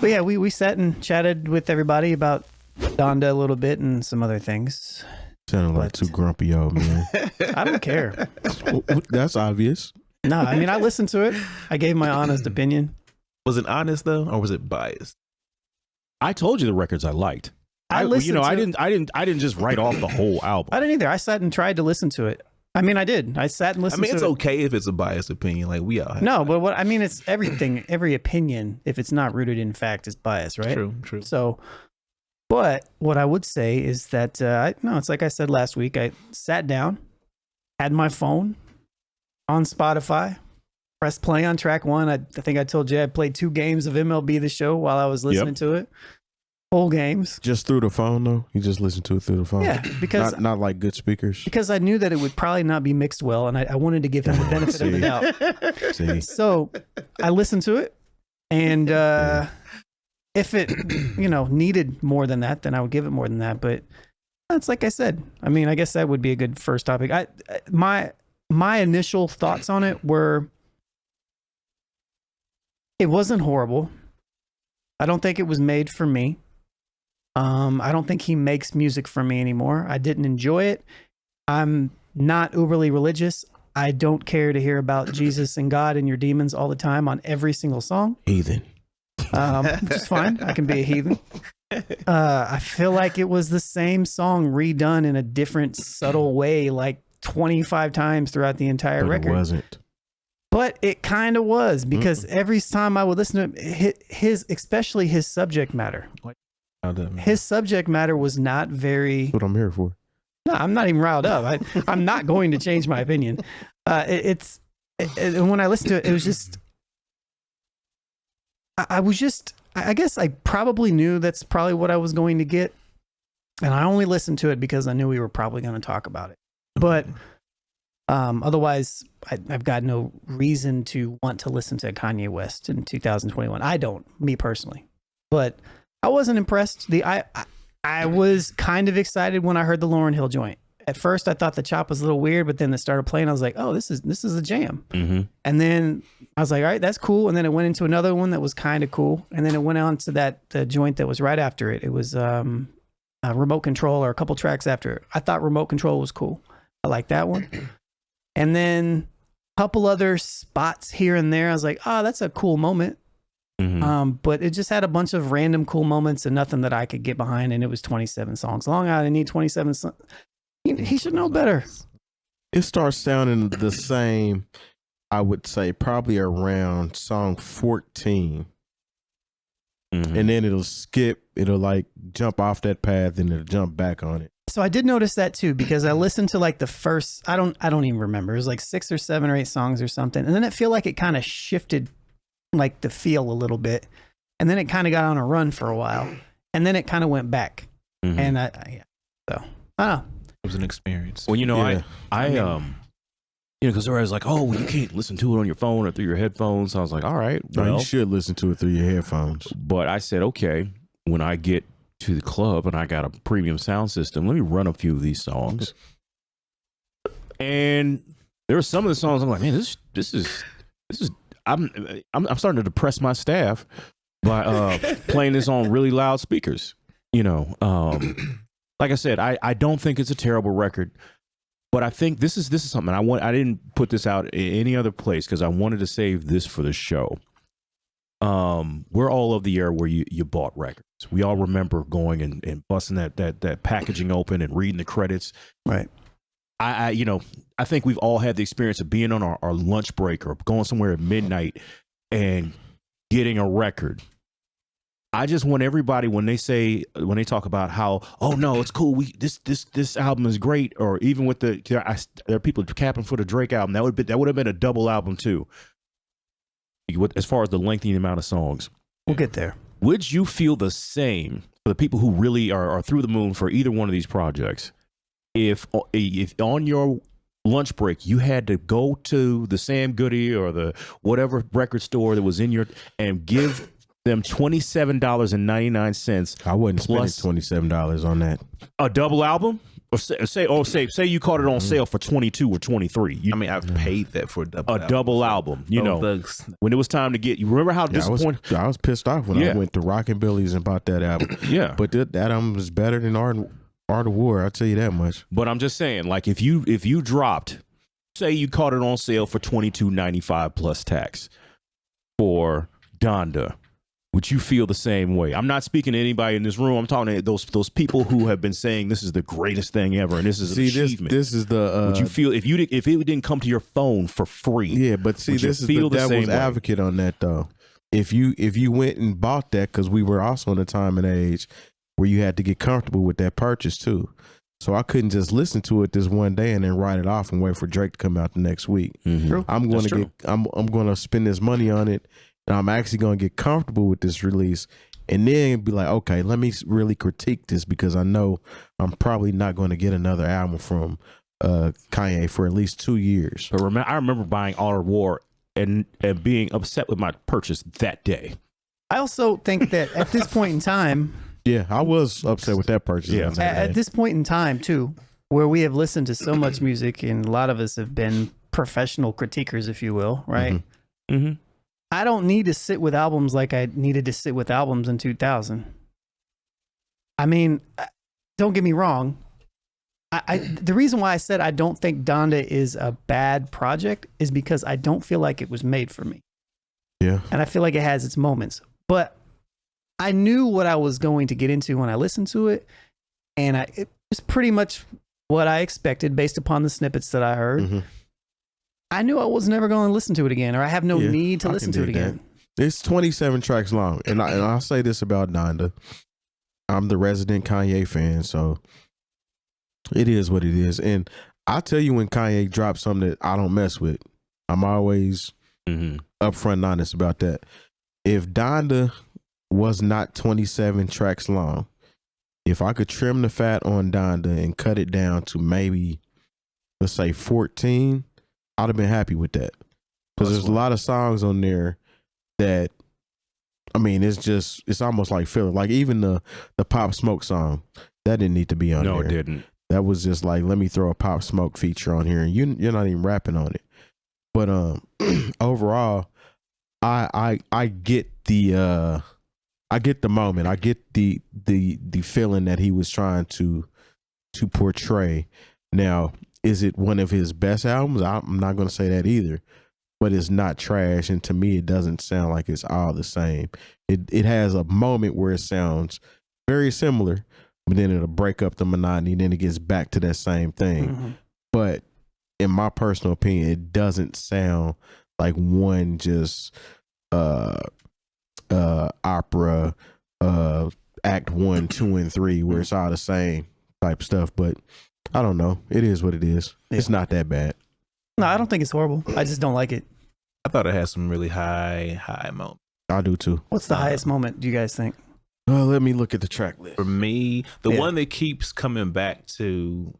But yeah, we sat and chatted with everybody about Donda a little bit and some other things. Sounding like too grumpy old man. I don't care. That's obvious. No, I mean, I listened to it. I gave my honest opinion. Was it honest though, or was it biased? I told you the records I liked. I didn't just write off the whole album. I didn't either. I sat and tried to listen to it. I mean, I did. I sat and listened to it. It's okay if it's a biased opinion. Like we all have. No, but what I mean, it's everything. Every opinion, if it's not rooted in fact, is biased, right? True. So, but what I would say is that, it's like I said last week, I sat down, had my phone on Spotify, pressed play on track one. I think I told you I played 2 games of MLB The Show while I was listening to it. Whole games. Just through the phone, though? You just listen to it through the phone? Yeah, because... Not like good speakers? Because I knew that it would probably not be mixed well, and I wanted to give him the benefit of the doubt. See. So I listened to it, and if it, needed more than that, then I would give it more than that. But that's like I said. I mean, I guess that would be a good first topic. My initial thoughts on it were, it wasn't horrible. I don't think it was made for me. I don't think he makes music for me anymore. I didn't enjoy it. I'm not uberly religious. I don't care to hear about Jesus and God and your demons all the time on every single song. Heathen. Which is fine. I can be a heathen. I feel like it was the same song redone in a different subtle way, like 25 times throughout the entire record. It wasn't. But it kind of was, because every time I would listen to him, especially his subject matter. His subject matter was not very... That's what I'm here for. No, I'm not even riled up. I'm not going to change my opinion. When I listened to it, it was just... I guess I probably knew that's probably what I was going to get. And I only listened to it because I knew we were probably going to talk about it. But otherwise, I've got no reason to want to listen to Kanye West in 2021. I don't, me personally. But I wasn't impressed. I was kind of excited when I heard the Lauryn Hill joint. At first, I thought the chop was a little weird, but then it started playing. I was like, "Oh, this is a jam." Mm-hmm. And then I was like, "All right, that's cool." And then it went into another one that was kind of cool. And then it went on to the joint that was right after it. It was Remote Control, or a couple tracks after it. I thought Remote Control was cool. I like that one. And then a couple other spots here and there. I was like, "Oh, that's a cool moment." Mm-hmm. But it just had a bunch of random cool moments and nothing that I could get behind. And it was 27 songs long. I didn't need 27 songs. He should know better. It starts sounding the same, I would say, probably around song 14. Mm-hmm. And then it'll skip. It'll like jump off that path and it'll jump back on it. So I did notice that too, because I listened to like the first, I don't even remember. It was like 6 or 7 or 8 songs or something. And then it feel like it kind of shifted like the feel a little bit. And then it kind of got on a run for a while. And then it kind of went back. Mm-hmm. And so I don't know. It was an experience. Well, Yeah. Because everybody's like, "Oh, well, you can't listen to it on your phone or through your headphones." So I was like, "All right, No, well." you should listen to it through your headphones. But I said, "Okay, when I get to the club and I got a premium sound system, let me run a few of these songs." And there were some of the songs I'm like, "Man, this is." I'm starting to depress my staff by playing this on really loud speakers. Like I said, I don't think it's a terrible record, but I think this is something I didn't put this out in any other place because I wanted to save this for the show. We're all of the era where you bought records. We all remember going and busting that packaging open and reading the credits. Right. I think we've all had the experience of being on our lunch break or going somewhere at midnight and getting a record. I just want everybody, when they talk about how, "Oh no, it's cool, this album is great," or even with there are people capping for the Drake album, that would have been a double album too. As far as the length and the amount of songs, We'll get there. would you feel the same for the people who really are through the moon for either one of these projects? If on your lunch break you had to go to the Sam Goody or the whatever record store that was in your and give them $27.99. I wouldn't plus spend $27 on that. A double album? Or say you caught it on sale for 22 or 23. I mean, I've paid that for a double album. You know, when it was time to get. You remember how disappointed I was pissed off when I went to Rockin' Billy's and bought that album. Yeah, but that album was better than Art of War. I'll tell you that much. But I'm just saying, like, if you dropped, say you caught it on sale for $22.95 plus tax for Donda, would you feel the same way? I'm not speaking to anybody in this room. I'm talking to those people who have been saying this is the greatest thing ever and this is an achievement. This is the. Would you feel if it didn't come to your phone for free? Yeah, but see, this is the devil's advocate on that though. If you went and bought that, because we were also in a time and age where you had to get comfortable with that purchase too. So I couldn't just listen to it this one day and then write it off and wait for Drake to come out the next week. Mm-hmm. I'm going to spend this money on it. And I'm actually going to get comfortable with this release and then be like, okay, let me really critique this because I know I'm probably not going to get another album from Kanye for at least 2 years. But I remember buying Art of War and being upset with my purchase that day. I also think that at this point in time, yeah, I was upset with that purchase. Yeah. At this point in time too, where we have listened to so much music and a lot of us have been professional critiquers, if you will, right? Mm-hmm. Mm-hmm. I don't need to sit with albums like I needed to sit with albums in 2000. I mean, don't get me wrong. The reason why I said I don't think Donda is a bad project is because I don't feel like it was made for me. Yeah. And I feel like it has its moments. But I knew what I was going to get into when I listened to it. And it was pretty much what I expected based upon the snippets that I heard. Mm-hmm. I knew I was never going to listen to it again, or I have no need to listen to it again. It's 27 tracks long. And I'll say this about Donda. I'm the resident Kanye fan, so it is what it is. And I'll tell you when Kanye drops something that I don't mess with, I'm always upfront and honest about that. If Donda was not 27 tracks long, if I could trim the fat on Donda and cut it down to maybe, let's say 14, I'd have been happy with that. Because there's a lot of songs on there that, I mean, it's almost like filler. Like even the Pop Smoke song, that didn't need to be on there. No, it didn't. That was just like, let me throw a Pop Smoke feature on here, and you're not even rapping on it. But overall, I get the moment. I get the feeling that he was trying to portray. Now, is it one of his best albums? I'm not going to say that either, but it's not trash. And to me, it doesn't sound like it's all the same. It has a moment where it sounds very similar, but then it'll break up the monotony. Then it gets back to that same thing. Mm-hmm. But in my personal opinion, it doesn't sound like one just opera act 1, 2, and 3 where it's all the same type stuff. But I don't know. It is what it is. Yeah. It's not that bad. No, I don't think it's horrible. I just don't like it. I thought it had some really high moments. I do too. What's the highest moment, do you guys think? Let me look at the track list. For me, the one that keeps coming back to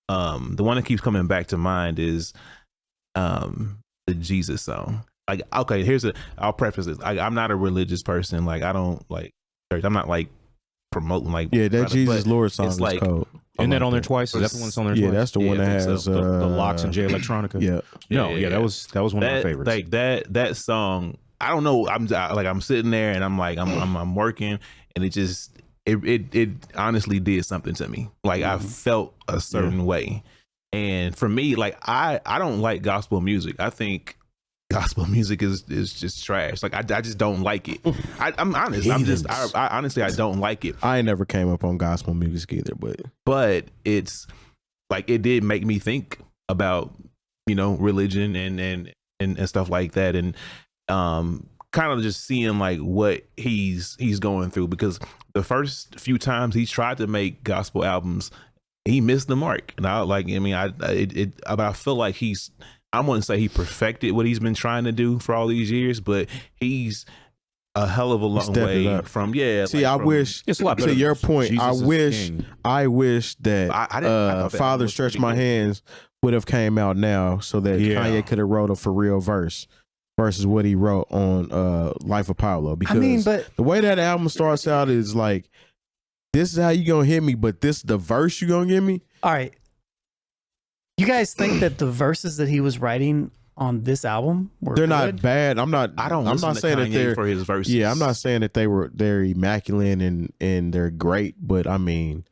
mind is the Jesus song. Like, okay, I'll preface this. I'm not a religious person. Like, I don't like church. I'm not like promoting like that Jesus Lord song is like cold. Isn't that on there twice? Is that the one that's on there twice? Yeah, that's the one that has the locks and J Electronica. Yeah. That was one of my favorites. Like that song. I don't know. I'm sitting there and I'm like I'm working, and it honestly did something to me. Like I felt a certain way, and for me, like I don't like gospel music. I think gospel music is just trash. Like I just don't like it. I'm honest. I honestly I don't like it. I never came up on gospel music either, but it's like it did make me think about religion and stuff like that, and kind of just seeing like what he's going through, because the first few times he's tried to make gospel albums, he missed the mark, and I feel like I wouldn't say he perfected what he's been trying to do for all these years, but he's a hell of a long way from See, I wish to your point. I wish that Father Stretch My Hands would have came out now, so that Kanye could have wrote a for real verse versus what he wrote on Life of Pablo. Because the way that album starts out is like this is how you gonna hit me, but this the verse you gonna give me. All right. You guys think that the verses that he was writing on this album were They're good? not bad. I'm not saying that they're for his verses. Yeah, I'm not saying that they're immaculate and they're great, but I mean,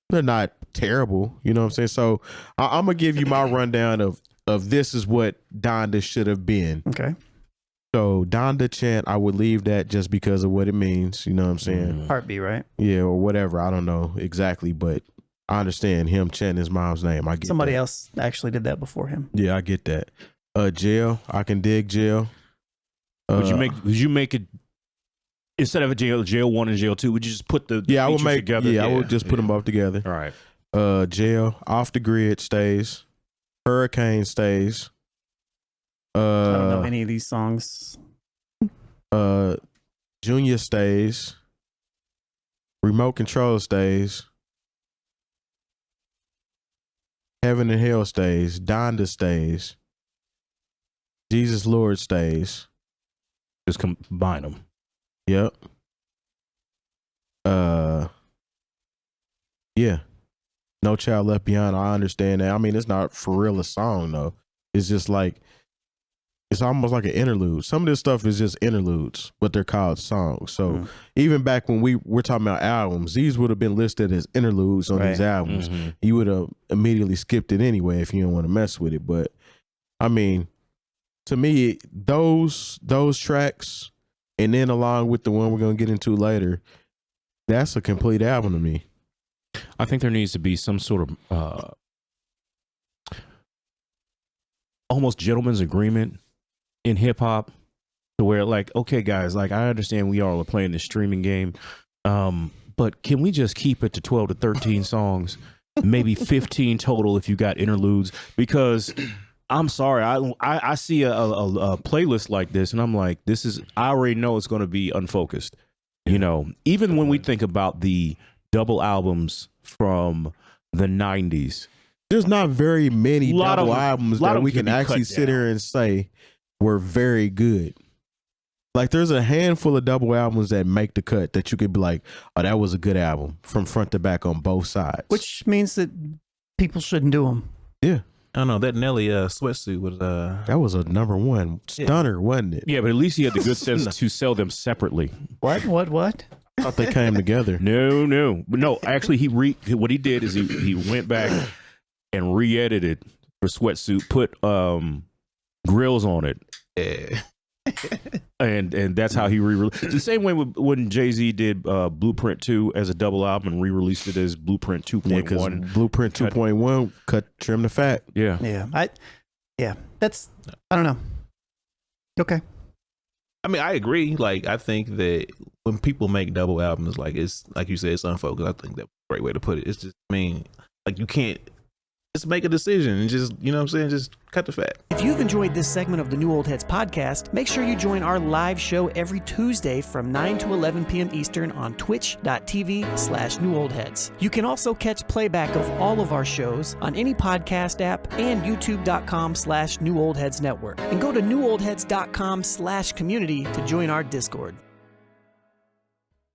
they're not terrible. You know what I'm saying? So I'm gonna give you my rundown of this is what Donda should have been. Okay. So Donda chant, I would leave that just because of what it means. You know what I'm saying? Heartbeat, right? Yeah, or whatever. I don't know exactly, but I understand him chanting his mom's name. I get Somebody that. else actually did that before him. Yeah, I get that. Jail, I can dig jail. Would you make it instead of a jail 1 and jail 2? Would you just put the I would features make together? Yeah, I would just put them both together. All right. Jail, off the grid stays. Hurricane stays. I don't know any of these songs. Junior stays. Remote control stays. Heaven and hell stays. Donda stays. Jesus Lord stays. Just combine them. Yep. Yeah. No Child Left Behind. I understand that. I mean, it's not for real a song though. It's just like, it's almost like an interlude. Some of this stuff is just interludes, but they're called songs. So even back when we're talking about albums, these would have been listed as interludes on these albums. You would have immediately skipped it anyway if you don't want to mess with it. But I mean, to me, those tracks, and then along with the one we're gonna get into later, that's a complete album to me. I think there needs to be some sort of almost gentleman's agreement in hip hop, to where like, okay, guys, like I understand we all are playing this streaming game, but can we just keep it to 12 to 13 songs, maybe 15 total if you got interludes? Because I'm sorry, I see a playlist like this, and I'm like, I already know it's going to be unfocused. You know, even when we think about the double albums from the 90s, there's not very many double albums that we can actually sit here and say were very good. Like there's a handful of double albums that make the cut that you could be like, oh, that was a good album from front to back on both sides. Which means that people shouldn't do them. Yeah. I don't know, that Nelly sweatsuit was that was a #1 stunner, wasn't it? Yeah, but at least he had the good sense to sell them separately. What? I thought they came together. No. Actually, what he did is he went back and re-edited for Sweatsuit, put grills on it, and that's how he re-released. The same way when Jay-Z did Blueprint 2 as a double album and re-released it as Blueprint 2.1. Yeah, Blueprint 2.1 trim the fat. Yeah. I don't know. Okay. I mean, I agree. Like, I think that when people make double albums, like it's like you said, it's unfocused. I think that's a great way to put it. It's just, I mean, like you can't just make a decision and just, you know what I'm saying, just cut the fat. If you've enjoyed this segment of the New Old Heads podcast, make sure you join our live show every Tuesday from 9 to 11 p.m. Eastern on twitch.tv/newoldheads. You can also catch playback of all of our shows on any podcast app and youtube.com/newoldheadsnetwork. And go to newoldheads.com/community to join our Discord.